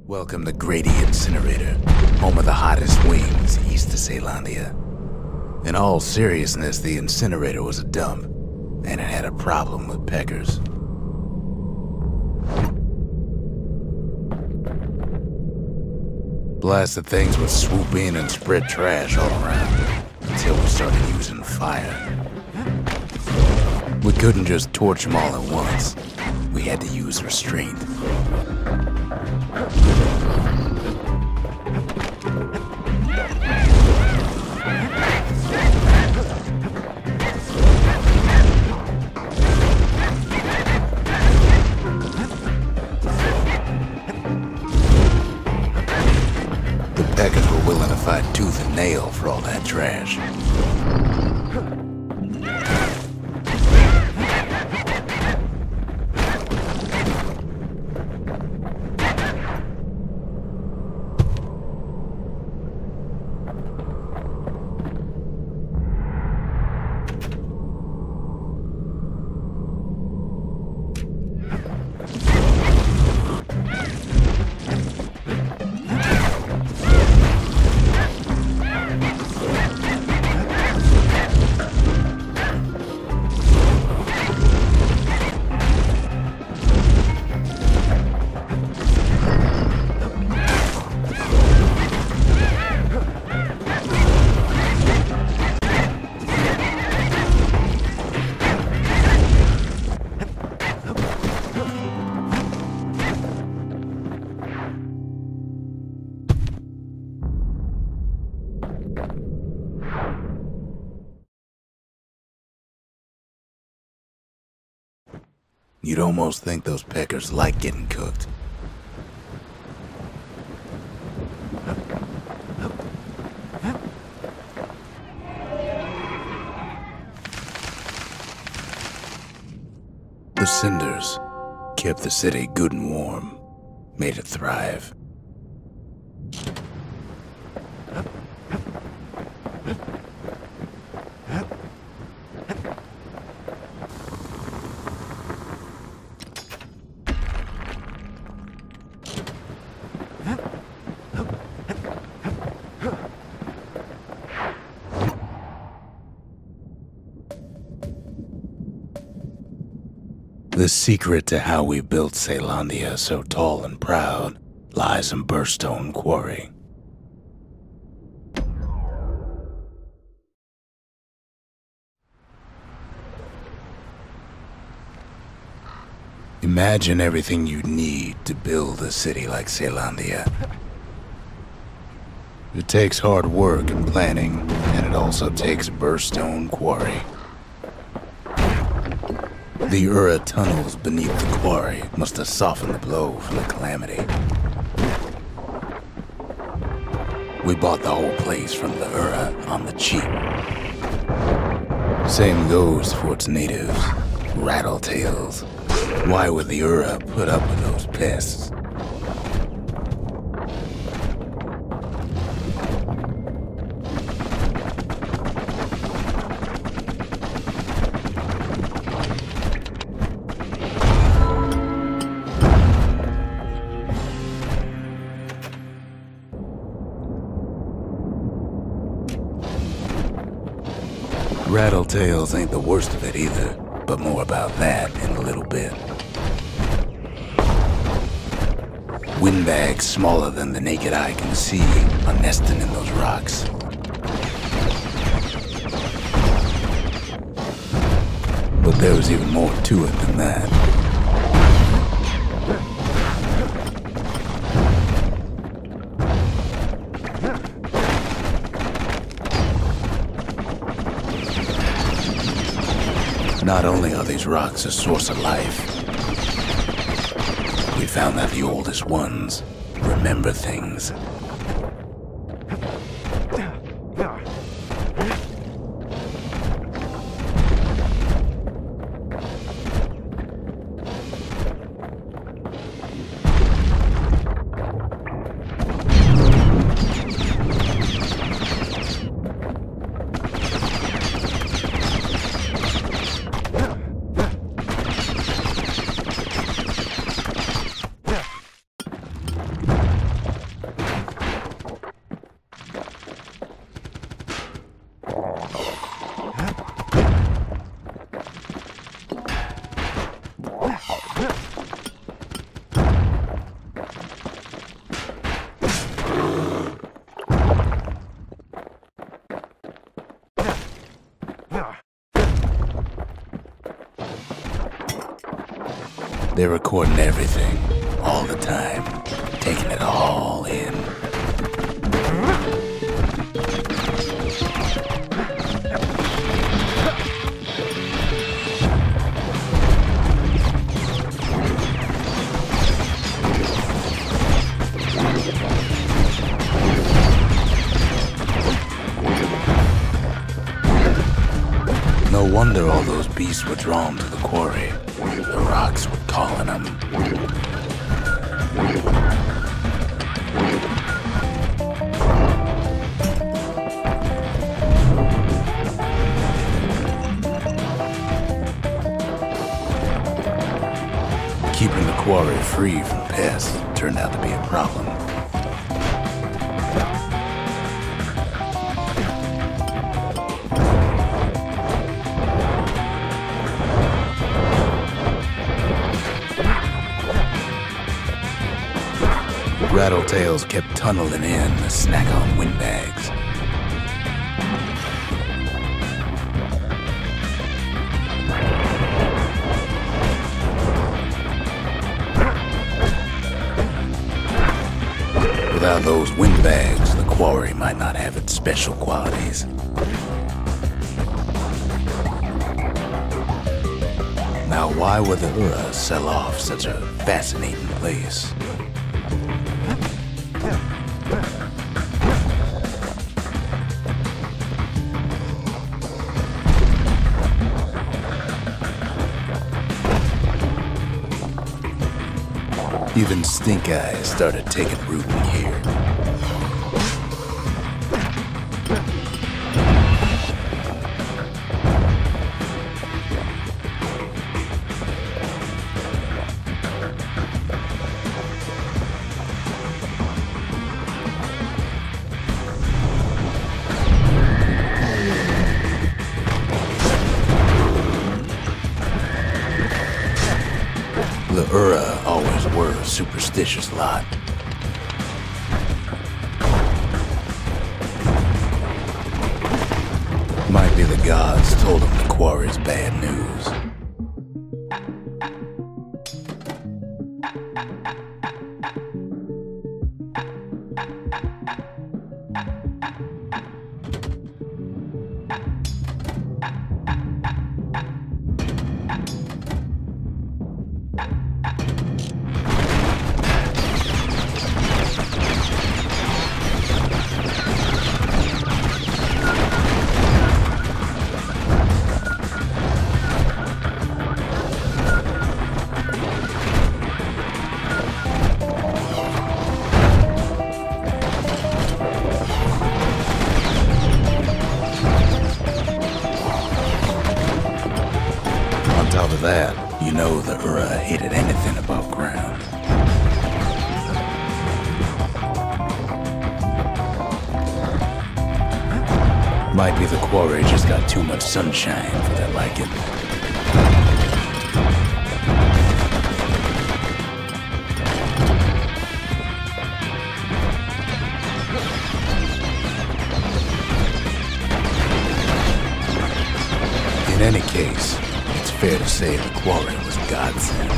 Welcome to Grady Incinerator, home of the hottest wings east of Caelondia. In all seriousness, the incinerator was a dump, and it had a problem with peckers. Blasted things would swoop in and spread trash all around, until we started using fire. We couldn't just torch them all at once. We had to use restraint. The peckers were willing to fight tooth and nail for all that trash. You'd almost think those peckers like getting cooked. The cinders kept the city good and warm, made it thrive. The secret to how we built Caelondia so tall and proud lies in Burnstone Quarry. Imagine everything you'd need to build a city like Caelondia. It takes hard work and planning, and it also takes Burnstone Quarry. The Ura tunnels beneath the quarry must have softened the blow from the calamity. We bought the whole place from the Ura on the cheap. Same goes for its natives, rattletails. Why would the Ura put up with those pests? Rattletails ain't the worst of it either, but more about that in a little bit. Windbags smaller than the naked eye can see are nesting in those rocks. But there was even more to it than that. Not only are these rocks a source of life, we found that the oldest ones remember things. They're recording everything, all the time, taking it all in. No wonder all those beasts were drawn to the quarry. The rocks were calling them. Keeping the quarry free from pests turned out to be a problem. Rattletails kept tunneling in to snack on windbags. Without those windbags, the quarry might not have its special qualities. Now, why would the Ura sell off such a fascinating place? Even stink eyes started taking root in here. The Ura always were a superstitious lot. Might be the gods told them the quarry's bad news. On top of that, you know the Ura hated anything above ground. Might be the quarry just got too much sunshine for their liking. In any case, it's fair to say the quarry was a godsend.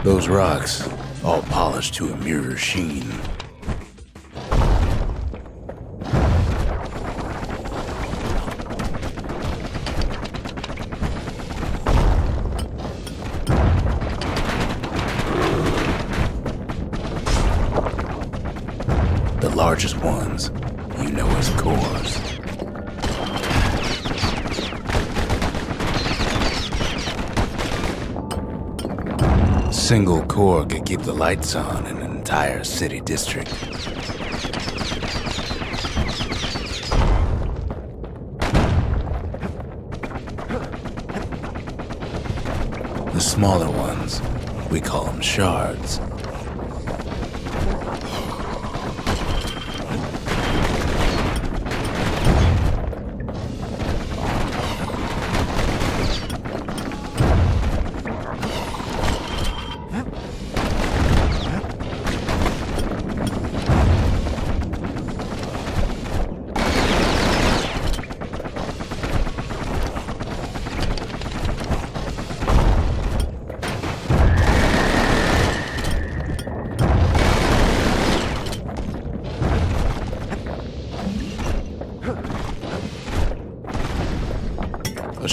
Those rocks, all polished to a mirror sheen. The largest ones, you know as cores. Single core could keep the lights on in an entire city district. The smaller ones, we call them shards.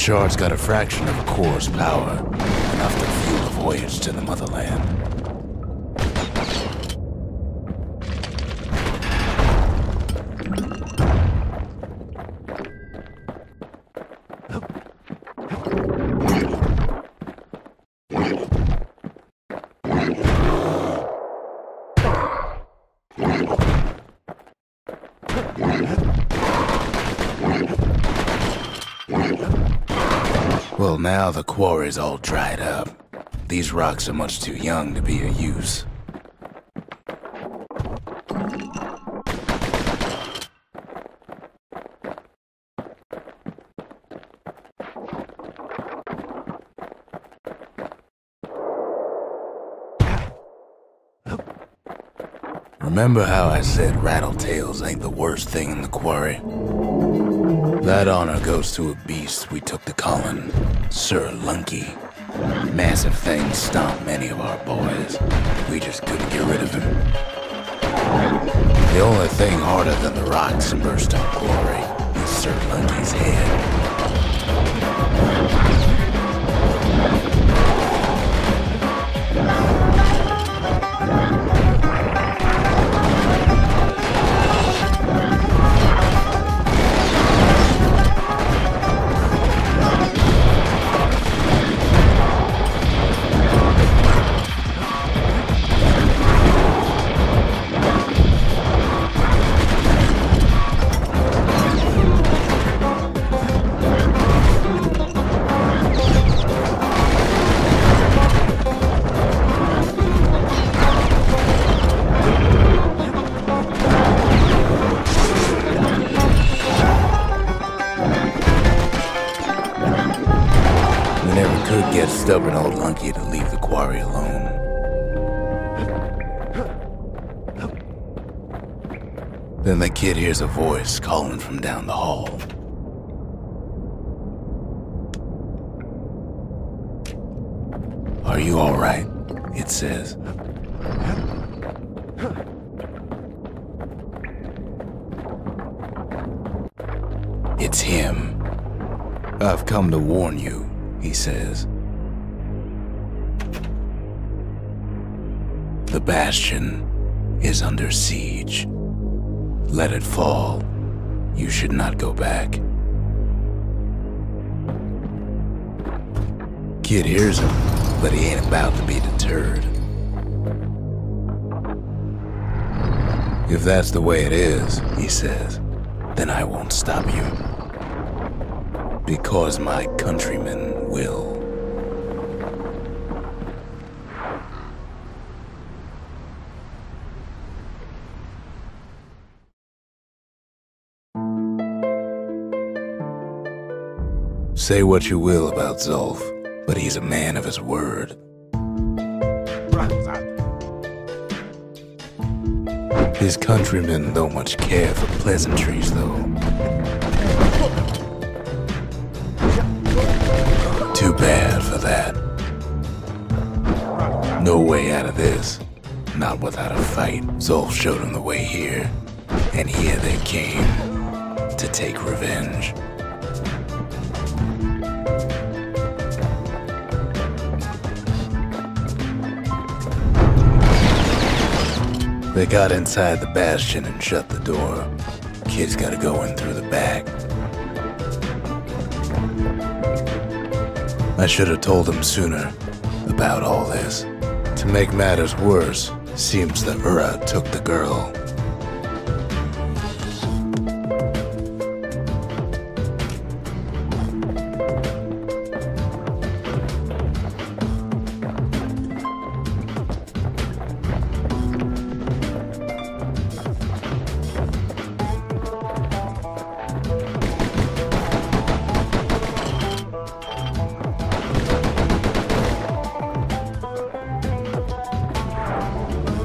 shard's got a fraction of a core's power, enough to fuel a voyage to the motherland. Well, now the quarry's all dried up. These rocks are much too young to be of use. Remember how I said rattletails ain't the worst thing in the quarry? That honor goes to a beast we took to Colin, Sir Lunky. Massive things stomped many of our boys. We just couldn't get rid of him. The only thing harder than the rocks in Burnstone Quarry is Sir Lunky's head. Get stubborn old Lunky to leave the quarry alone. Then the kid hears a voice calling from down the hall. "Are you all right?" it says. It's him. "I've come to warn you," he says. "The Bastion is under siege. Let it fall. You should not go back." Kid hears him, but he ain't about to be deterred. "If that's the way it is," he says, "then I won't stop you. Because my countrymen will." Say what you will about Zulf, but he's a man of his word. His countrymen don't much care for pleasantries, though. Too bad for that. No way out of this. Not without a fight. Zulf showed him the way here, and here they came to take revenge. They got inside the Bastion and shut the door. Kid's gotta go in through the back. I should have told him sooner about all this. To make matters worse, seems the Ura took the girl.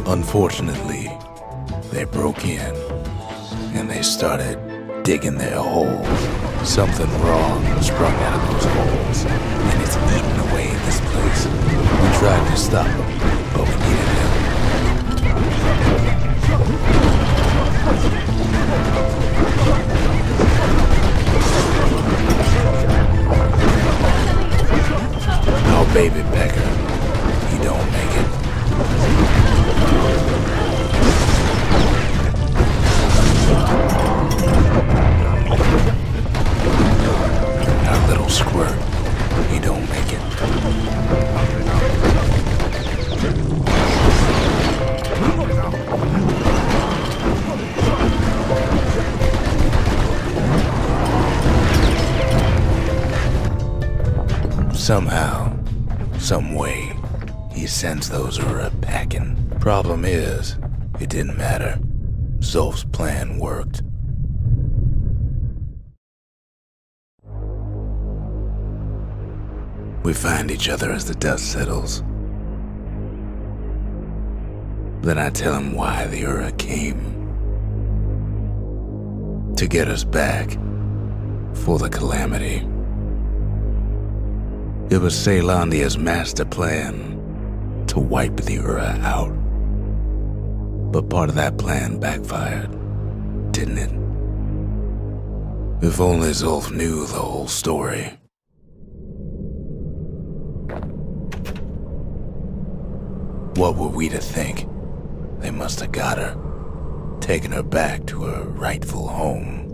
Unfortunately, they broke in, and they started digging their holes. Something wrong sprung out of those holes, and it's eating away this place. We tried to stop them, but we needed help. baby pecker. He don't make it. Our little squirt. He don't make it. Somehow, some way, he sends those Ura packing. Problem is, it didn't matter. Zolf's plan worked. We find each other as the dust settles. Then I tell him why the Ura came. To get us back. For the calamity. It was Caelondia's master plan to wipe the Ura out. But part of that plan backfired, didn't it? If only Zolf knew the whole story. What were we to think? They must have got her, taken her back to her rightful home.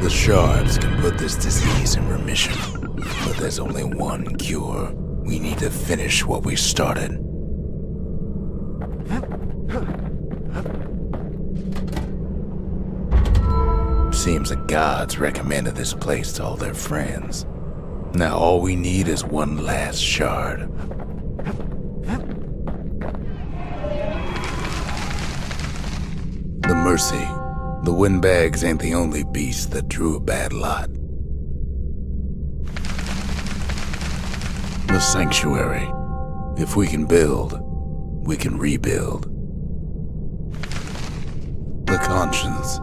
The shards can put this disease in remission, but there's only one cure. We need to finish what we started. Seems the gods recommended this place to all their friends. Now all we need is one last shard. The Mercy. The windbags ain't the only beast that drew a bad lot. The Sanctuary. If we can build, we can rebuild. The Conscience.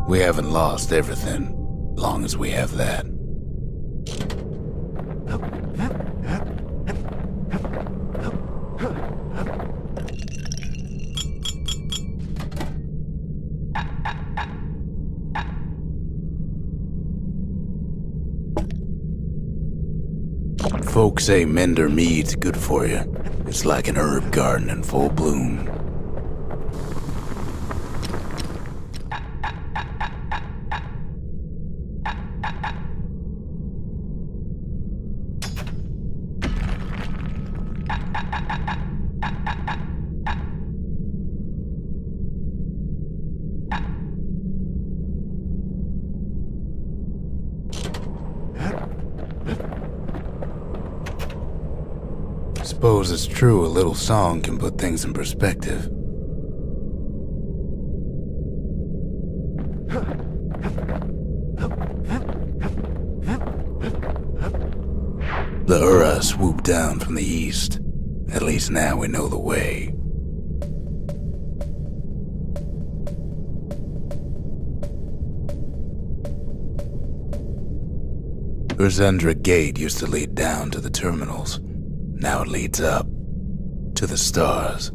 We haven't lost everything, long as we have that. Folks say Mender mead's good for you. It's like an herb garden in full bloom. Suppose it's true a little song can put things in perspective. The Ura swooped down from the east. At least now we know the way. Urzendra Gate used to lead down to the terminals. Now it leads up to the stars.